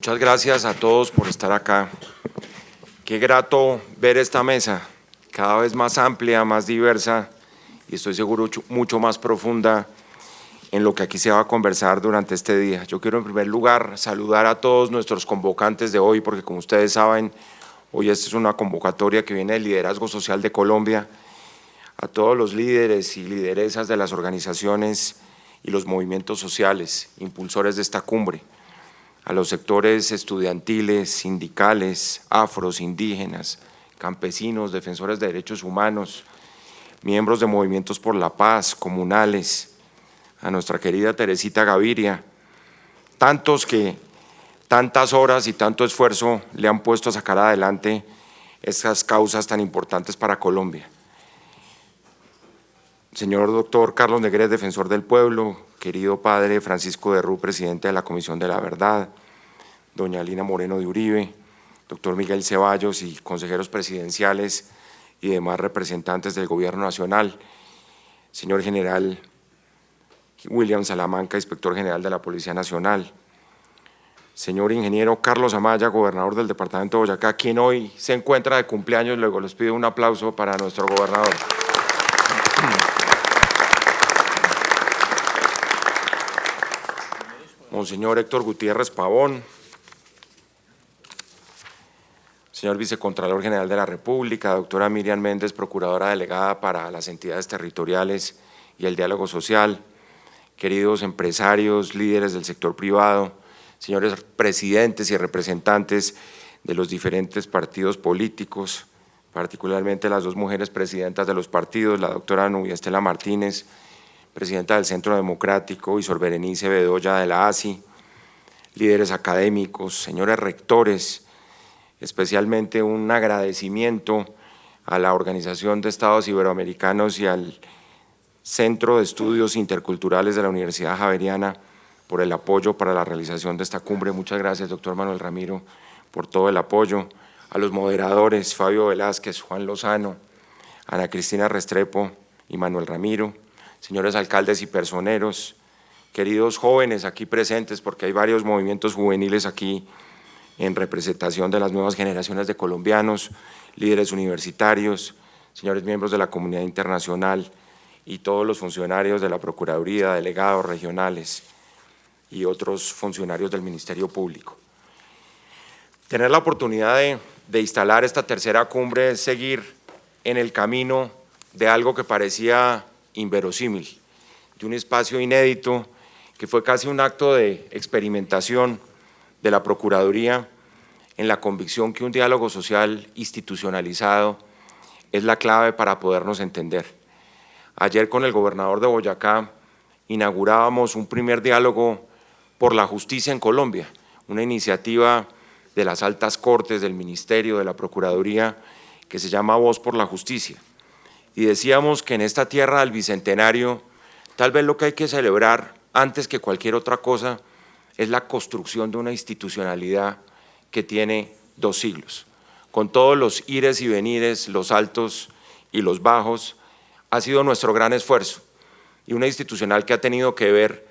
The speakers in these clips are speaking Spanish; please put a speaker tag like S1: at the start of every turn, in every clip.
S1: Muchas gracias a todos por estar acá. Qué grato ver esta mesa, cada vez más amplia, más diversa y estoy seguro mucho más profunda en lo que aquí se va a conversar durante este día. Yo quiero en primer lugar saludar a todos nuestros convocantes de hoy, porque como ustedes saben, hoy esta es una convocatoria que viene del Liderazgo Social de Colombia, a todos los líderes y lideresas de las organizaciones y los movimientos sociales, impulsores de esta cumbre, a los sectores estudiantiles, sindicales, afros, indígenas, campesinos, defensores de derechos humanos, miembros de movimientos por la paz, comunales, a nuestra querida Teresita Gaviria, tantos que tantas horas y tanto esfuerzo le han puesto a sacar adelante estas causas tan importantes para Colombia. Señor doctor Carlos Negret, defensor del pueblo, querido padre Francisco de Rú, presidente de la Comisión de la Verdad, doña Lina Moreno de Uribe, doctor Miguel Ceballos y consejeros presidenciales y demás representantes del Gobierno Nacional, señor general William Salamanca, inspector general de la Policía Nacional, señor ingeniero Carlos Amaya, gobernador del departamento de Boyacá, quien hoy se encuentra de cumpleaños. Luego les pido un aplauso para nuestro gobernador. Monseñor Héctor Gutiérrez Pavón, señor vicecontralor general de la República, doctora Miriam Méndez, procuradora delegada para las entidades territoriales y el diálogo social, queridos empresarios, líderes del sector privado, señores presidentes y representantes de los diferentes partidos políticos, particularmente las dos mujeres presidentas de los partidos, la doctora Nubia Estela Martínez, presidenta del Centro Democrático, y Sor Berenice Bedoya de la ASI, líderes académicos, señores rectores, especialmente un agradecimiento a la Organización de Estados Iberoamericanos y al Centro de Estudios Interculturales de la Universidad Javeriana por el apoyo para la realización de esta cumbre. Muchas gracias, doctor Manuel Ramiro, por todo el apoyo. A los moderadores, Fabio Velázquez, Juan Lozano, Ana Cristina Restrepo y Manuel Ramiro, señores alcaldes y personeros, queridos jóvenes aquí presentes, porque hay varios movimientos juveniles aquí en representación de las nuevas generaciones de colombianos, líderes universitarios, señores miembros de la comunidad internacional y todos los funcionarios de la Procuraduría, delegados regionales y otros funcionarios del Ministerio Público. Tener la oportunidad de instalar esta tercera cumbre es seguir en el camino de algo que parecía inverosímil, de un espacio inédito que fue casi un acto de experimentación de la Procuraduría en la convicción que un diálogo social institucionalizado es la clave para podernos entender. Ayer con el gobernador de Boyacá inaugurábamos un primer diálogo por la justicia en Colombia, una iniciativa de las altas cortes, del Ministerio, de la Procuraduría, que se llama Voz por la Justicia. Y decíamos que en esta tierra del Bicentenario, tal vez lo que hay que celebrar antes que cualquier otra cosa es la construcción de una institucionalidad que tiene 2 siglos. Con todos los ires y venires, los altos y los bajos, ha sido nuestro gran esfuerzo. Y una institucionalidad que ha tenido que ver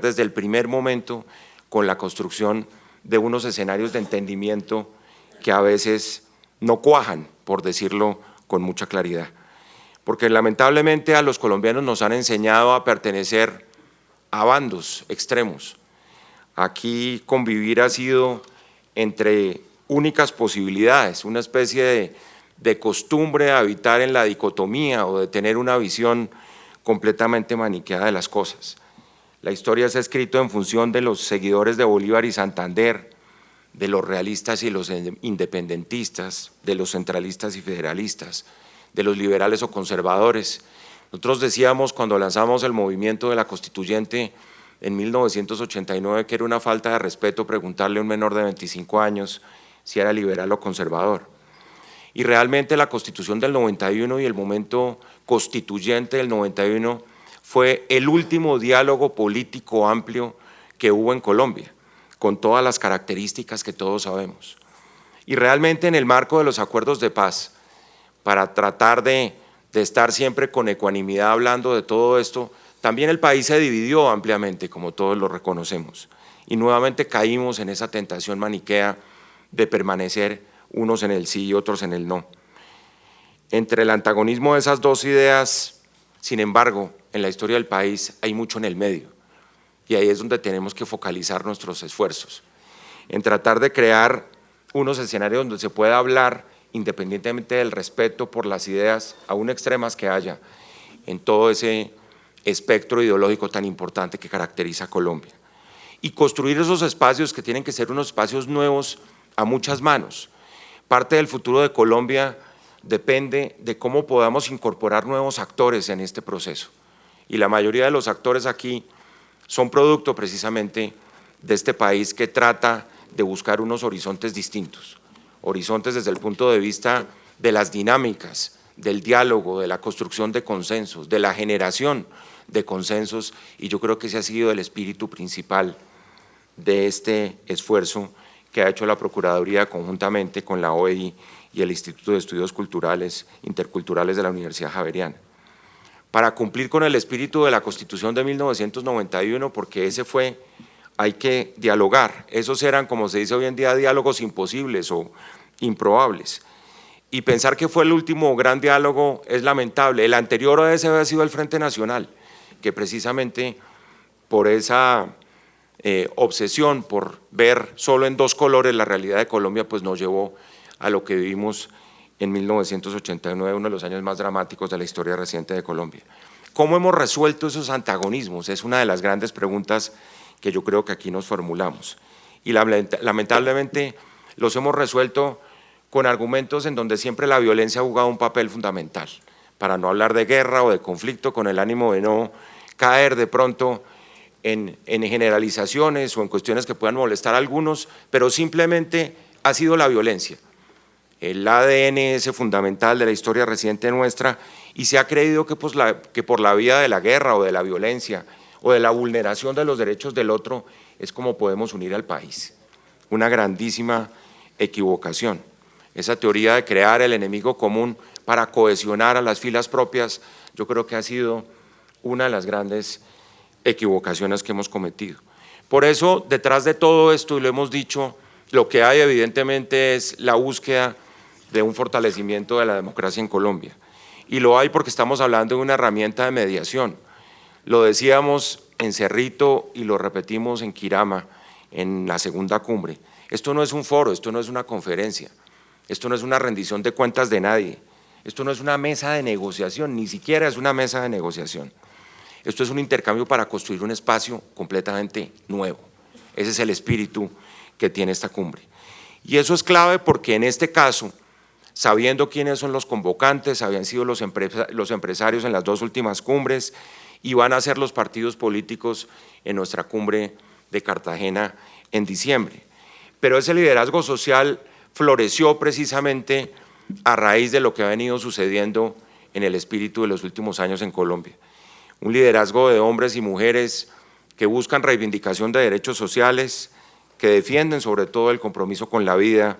S1: desde el primer momento con la construcción de unos escenarios de entendimiento que a veces no cuajan, por decirlo con mucha claridad. Porque lamentablemente a los colombianos nos han enseñado a pertenecer a bandos extremos. Aquí convivir ha sido entre únicas posibilidades, una especie de costumbre de habitar en la dicotomía o de tener una visión completamente maniqueada de las cosas. La historia se ha escrito en función de los seguidores de Bolívar y Santander, de los realistas y los independentistas, de los centralistas y federalistas, de los liberales o conservadores. Nosotros decíamos cuando lanzamos el movimiento de la Constituyente en 1989 que era una falta de respeto preguntarle a un menor de 25 años si era liberal o conservador. Y realmente la Constitución del 91 y el momento constituyente del 91 fue el último diálogo político amplio que hubo en Colombia, con todas las características que todos sabemos. Y realmente en el marco de los acuerdos de paz, para tratar de estar siempre con ecuanimidad hablando de todo esto, también el país se dividió ampliamente, como todos lo reconocemos. y nuevamente caímos en esa tentación maniquea de permanecer unos en el sí y otros en el no. Entre el antagonismo de esas dos ideas, sin embargo, en la historia del país hay mucho en el medio, y ahí es donde tenemos que focalizar nuestros esfuerzos, en tratar de crear unos escenarios donde se pueda hablar, independientemente del respeto por las ideas, aún extremas que haya, en todo ese espectro ideológico tan importante que caracteriza a Colombia. Y construir esos espacios que tienen que ser unos espacios nuevos a muchas manos. Parte del futuro de Colombia depende de cómo podamos incorporar nuevos actores en este proceso. Y la mayoría de los actores aquí son producto precisamente de este país que trata de buscar unos horizontes distintos, horizontes desde el punto de vista de las dinámicas, del diálogo, de la construcción de consensos, de la generación de consensos, y yo creo que ese ha sido el espíritu principal de este esfuerzo que ha hecho la Procuraduría conjuntamente con la OEI y el Instituto de Estudios Culturales Interculturales de la Universidad Javeriana. Para cumplir con el espíritu de la Constitución de 1991, porque ese fue, hay que dialogar. Esos eran, como se dice hoy en día, diálogos imposibles o improbables. Y pensar que fue el último gran diálogo es lamentable. El anterior a ese había sido el Frente Nacional, que precisamente por esa obsesión por ver solo en dos colores la realidad de Colombia, pues nos llevó a lo que vivimos en 1989, uno de los años más dramáticos de la historia reciente de Colombia. ¿Cómo hemos resuelto esos antagonismos? Es una de las grandes preguntas que yo creo que aquí nos formulamos. Y lamentablemente los hemos resuelto con argumentos en donde siempre la violencia ha jugado un papel fundamental, para no hablar de guerra o de conflicto, con el ánimo de no caer de pronto en generalizaciones o en cuestiones que puedan molestar a algunos, pero simplemente ha sido la violencia. El ADN ese fundamental de la historia reciente nuestra, y se ha creído que por la vía de la guerra o de la violencia o de la vulneración de los derechos del otro es como podemos unir al país. Una grandísima equivocación. Esa teoría de crear el enemigo común para cohesionar a las filas propias, yo creo que ha sido una de las grandes equivocaciones que hemos cometido. Por eso, detrás de todo esto, y lo hemos dicho, lo que hay evidentemente es la búsqueda de un fortalecimiento de la democracia en Colombia. Y lo hay porque estamos hablando de una herramienta de mediación. Lo decíamos en Cerrito y lo repetimos en Quirama, en la segunda cumbre. Esto no es un foro, esto no es una conferencia, esto no es una rendición de cuentas de nadie, esto no es una mesa de negociación, ni siquiera es una mesa de negociación. Esto es un intercambio para construir un espacio completamente nuevo. Ese es el espíritu que tiene esta cumbre. Y eso es clave porque en este caso, sabiendo quiénes son los convocantes, habían sido los empresarios en las dos últimas cumbres y van a ser los partidos políticos en nuestra cumbre de Cartagena en diciembre. Pero ese liderazgo social floreció precisamente a raíz de lo que ha venido sucediendo en el espíritu de los últimos años en Colombia. Un liderazgo de hombres y mujeres que buscan reivindicación de derechos sociales, que defienden sobre todo el compromiso con la vida,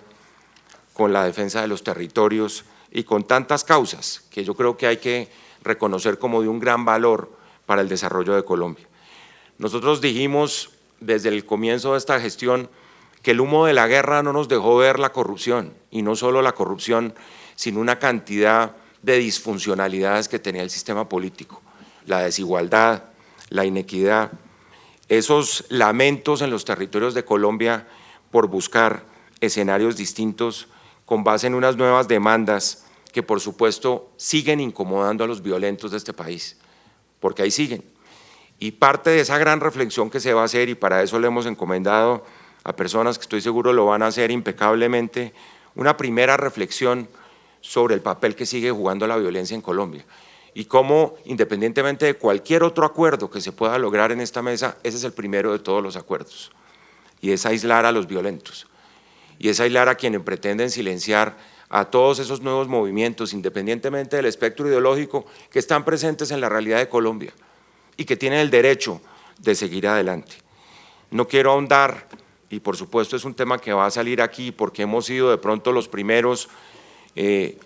S1: con la defensa de los territorios y con tantas causas que yo creo que hay que reconocer como de un gran valor para el desarrollo de Colombia. Nosotros dijimos desde el comienzo de esta gestión que el humo de la guerra no nos dejó ver la corrupción, y no solo la corrupción, sino una cantidad de disfuncionalidades que tenía el sistema político, la desigualdad, la inequidad, esos lamentos en los territorios de Colombia por buscar escenarios distintos con base en unas nuevas demandas que por supuesto siguen incomodando a los violentos de este país, porque ahí siguen. Y parte de esa gran reflexión que se va a hacer, y para eso le hemos encomendado a personas que estoy seguro lo van a hacer impecablemente, una primera reflexión sobre el papel que sigue jugando la violencia en Colombia y cómo, independientemente de cualquier otro acuerdo que se pueda lograr en esta mesa, ese es el primero de todos los acuerdos, y es aislar a los violentos, y es aislar a quienes pretenden silenciar a todos esos nuevos movimientos, independientemente del espectro ideológico, que están presentes en la realidad de Colombia y que tienen el derecho de seguir adelante. No quiero ahondar, y por supuesto es un tema que va a salir aquí porque hemos sido de pronto los primeros,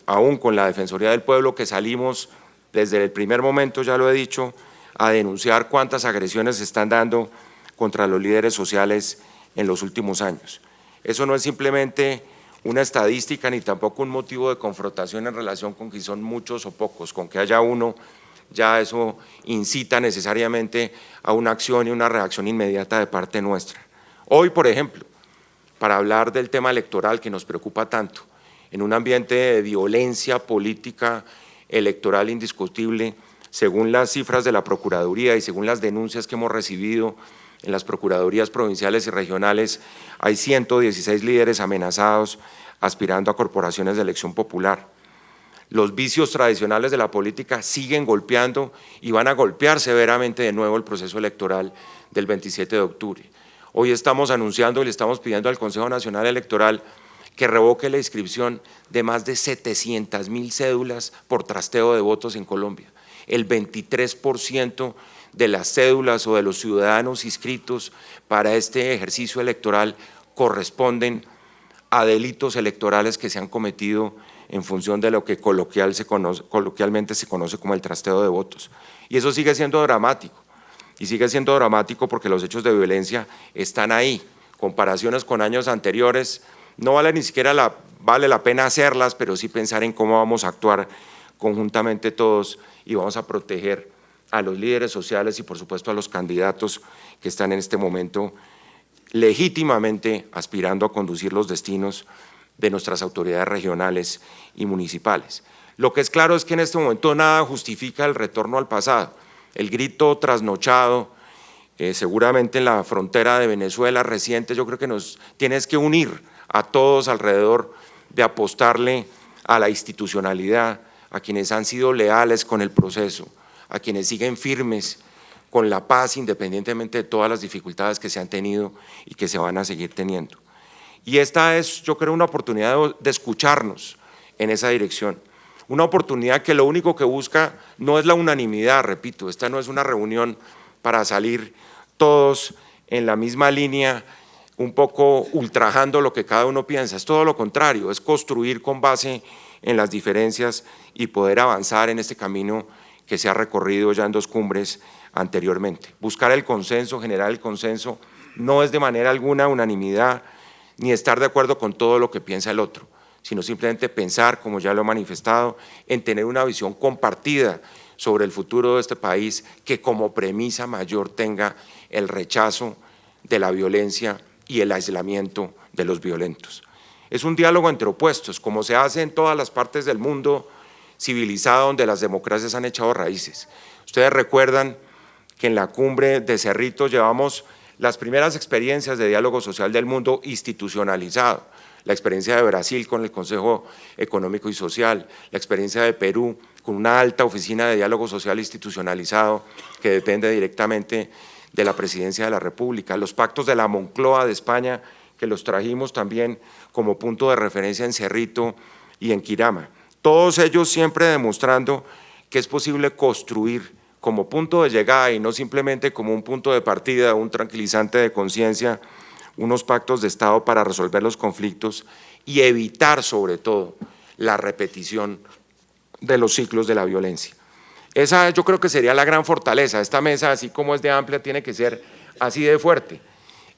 S1: aún con la Defensoría del Pueblo, que salimos desde el primer momento, ya lo he dicho, a denunciar cuántas agresiones se están dando contra los líderes sociales en los últimos años. Eso no es simplemente una estadística ni tampoco un motivo de confrontación en relación con que son muchos o pocos, con que haya uno, ya eso incita necesariamente a una acción y una reacción inmediata de parte nuestra. Hoy, por ejemplo, para hablar del tema electoral que nos preocupa tanto, en un ambiente de violencia política electoral indiscutible, según las cifras de la Procuraduría y según las denuncias que hemos recibido en las Procuradurías provinciales y regionales, hay 116 líderes amenazados aspirando a corporaciones de elección popular. Los vicios tradicionales de la política siguen golpeando y van a golpear severamente de nuevo el proceso electoral del 27 de octubre. Hoy estamos anunciando y le estamos pidiendo al Consejo Nacional Electoral que revoque la inscripción de más de 700.000 cédulas por trasteo de votos en Colombia. El 23% de las cédulas o de los ciudadanos inscritos para este ejercicio electoral corresponden a delitos electorales que se han cometido en función de lo que coloquialmente se conoce como el trasteo de votos. Y eso sigue siendo dramático, y sigue siendo dramático porque los hechos de violencia están ahí. Comparaciones con años anteriores, no vale ni siquiera vale la pena hacerlas, pero sí pensar en cómo vamos a actuar conjuntamente todos y vamos a proteger a los líderes sociales y por supuesto a los candidatos que están en este momento legítimamente aspirando a conducir los destinos de nuestras autoridades regionales y municipales. Lo que es claro es que en este momento nada justifica el retorno al pasado. El grito trasnochado, seguramente en la frontera de Venezuela reciente, yo creo que nos tienes que unir a todos alrededor de apostarle a la institucionalidad, a quienes han sido leales con el proceso, a quienes siguen firmes con la paz independientemente de todas las dificultades que se han tenido y que se van a seguir teniendo. Y esta es, yo creo, una oportunidad de escucharnos en esa dirección, una oportunidad que lo único que busca no es la unanimidad, repito, esta no es una reunión para salir todos en la misma línea, un poco ultrajando lo que cada uno piensa, es todo lo contrario, es construir con base en las diferencias y poder avanzar en este camino que se ha recorrido ya en 2 cumbres anteriormente. Buscar el consenso, generar el consenso, no es de manera alguna unanimidad, ni estar de acuerdo con todo lo que piensa el otro, sino simplemente pensar, como ya lo he manifestado, en tener una visión compartida sobre el futuro de este país que como premisa mayor tenga el rechazo de la violencia y el aislamiento de los violentos. Es un diálogo entre opuestos, como se hace en todas las partes del mundo civilizado donde las democracias han echado raíces. Ustedes recuerdan que en la cumbre de Cerrito llevamos las primeras experiencias de diálogo social del mundo institucionalizado, la experiencia de Brasil con el Consejo Económico y Social, la experiencia de Perú con una alta oficina de diálogo social institucionalizado que depende directamente de la Presidencia de la República, los pactos de la Moncloa de España que los trajimos también como punto de referencia en Cerrito y en Quirama. Todos ellos siempre demostrando que es posible construir como punto de llegada y no simplemente como un punto de partida, un tranquilizante de conciencia, unos pactos de Estado para resolver los conflictos y evitar sobre todo la repetición de los ciclos de la violencia. Esa yo creo que sería la gran fortaleza. Esta mesa, así como es de amplia, tiene que ser así de fuerte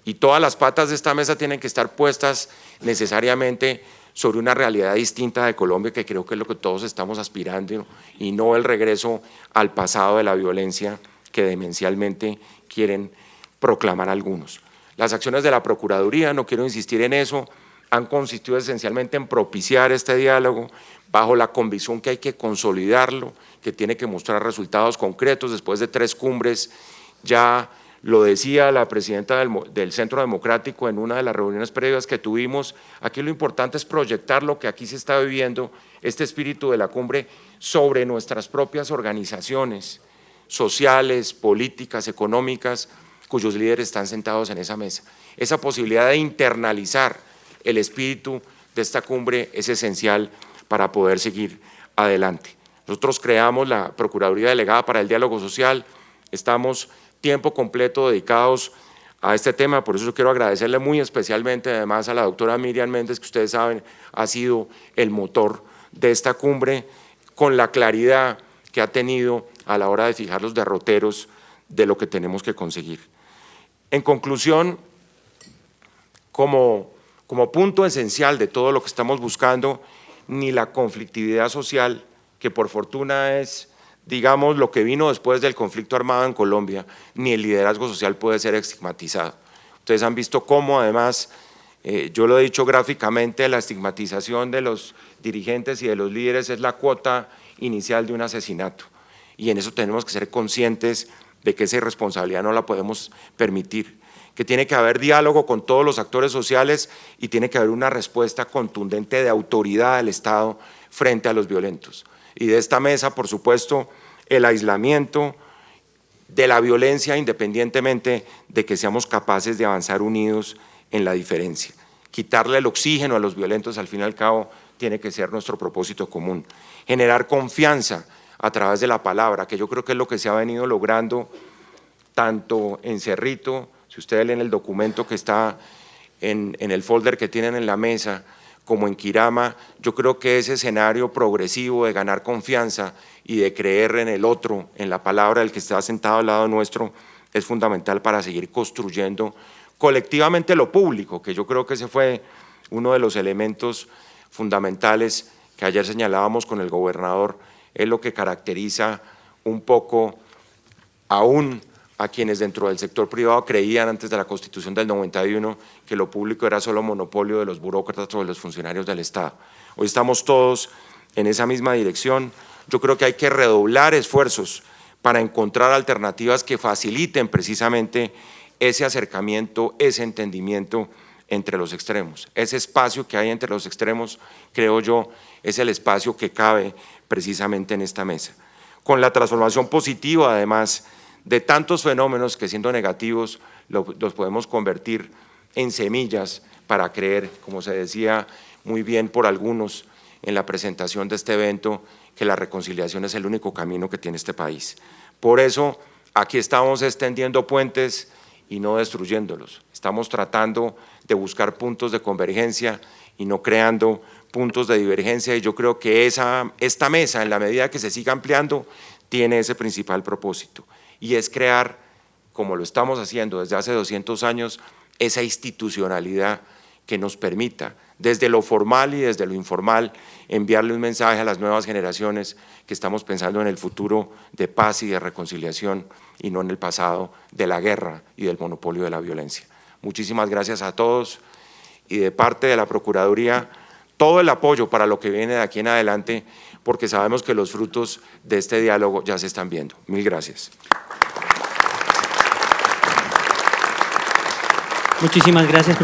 S1: y todas las patas de esta mesa tienen que estar puestas necesariamente sobre una realidad distinta de Colombia, que creo que es lo que todos estamos aspirando, y no el regreso al pasado de la violencia que demencialmente quieren proclamar algunos. Las acciones de la Procuraduría, no quiero insistir en eso, han consistido esencialmente en propiciar este diálogo bajo la convicción que hay que consolidarlo, que tiene que mostrar resultados concretos después de 3 cumbres. Ya lo decía la presidenta del Centro Democrático en una de las reuniones previas que tuvimos, aquí lo importante es proyectar lo que aquí se está viviendo, este espíritu de la cumbre, sobre nuestras propias organizaciones sociales, políticas, económicas, cuyos líderes están sentados en esa mesa. Esa posibilidad de internalizar el espíritu de esta cumbre es esencial para poder seguir adelante. Nosotros creamos la Procuraduría Delegada para el Diálogo Social, estamos tiempo completo dedicados a este tema, por eso yo quiero agradecerle muy especialmente además a la doctora Miriam Méndez, que ustedes saben ha sido el motor de esta cumbre, con la claridad que ha tenido a la hora de fijar los derroteros de lo que tenemos que conseguir. En conclusión, como punto esencial de todo lo que estamos buscando, ni la conflictividad social, que por fortuna es, digamos, lo que vino después del conflicto armado en Colombia, ni el liderazgo social puede ser estigmatizado. Ustedes han visto cómo, además, yo lo he dicho gráficamente, la estigmatización de los dirigentes y de los líderes es la cuota inicial de un asesinato. Y en eso tenemos que ser conscientes de que esa irresponsabilidad no la podemos permitir, que tiene que haber diálogo con todos los actores sociales y tiene que haber una respuesta contundente de autoridad del Estado frente a los violentos. Y de esta mesa, por supuesto, el aislamiento de la violencia, independientemente de que seamos capaces de avanzar unidos en la diferencia. Quitarle el oxígeno a los violentos, al fin y al cabo, tiene que ser nuestro propósito común. Generar confianza a través de la palabra, que yo creo que es lo que se ha venido logrando tanto en Cerrito, si ustedes leen el documento que está en el folder que tienen en la mesa, como en Quirama, yo creo que ese escenario progresivo de ganar confianza y de creer en el otro, en la palabra del que está sentado al lado nuestro, es fundamental para seguir construyendo colectivamente lo público, que yo creo que ese fue uno de los elementos fundamentales que ayer señalábamos con el gobernador, es lo que caracteriza un poco aún a quienes dentro del sector privado creían antes de la Constitución del 91 que lo público era solo monopolio de los burócratas o de los funcionarios del Estado. Hoy estamos todos en esa misma dirección. Yo creo que hay que redoblar esfuerzos para encontrar alternativas que faciliten precisamente ese acercamiento, ese entendimiento entre los extremos. Ese espacio que hay entre los extremos, creo yo, es el espacio que cabe precisamente en esta mesa. Con la transformación positiva, además, de tantos fenómenos que siendo negativos los podemos convertir en semillas para creer, como se decía muy bien por algunos en la presentación de este evento, que la reconciliación es el único camino que tiene este país. Por eso aquí estamos extendiendo puentes y no destruyéndolos. Estamos tratando de buscar puntos de convergencia y no creando puntos de divergencia, y yo creo que esta mesa, en la medida que se siga ampliando, tiene ese principal propósito, y es crear, como lo estamos haciendo desde hace 200 años, esa institucionalidad que nos permita, desde lo formal y desde lo informal, enviarle un mensaje a las nuevas generaciones que estamos pensando en el futuro de paz y de reconciliación y no en el pasado de la guerra y del monopolio de la violencia. Muchísimas gracias a todos y de parte de la Procuraduría, todo el apoyo para lo que viene de aquí en adelante, porque sabemos que los frutos de este diálogo ya se están viendo. Mil gracias.
S2: Muchísimas gracias.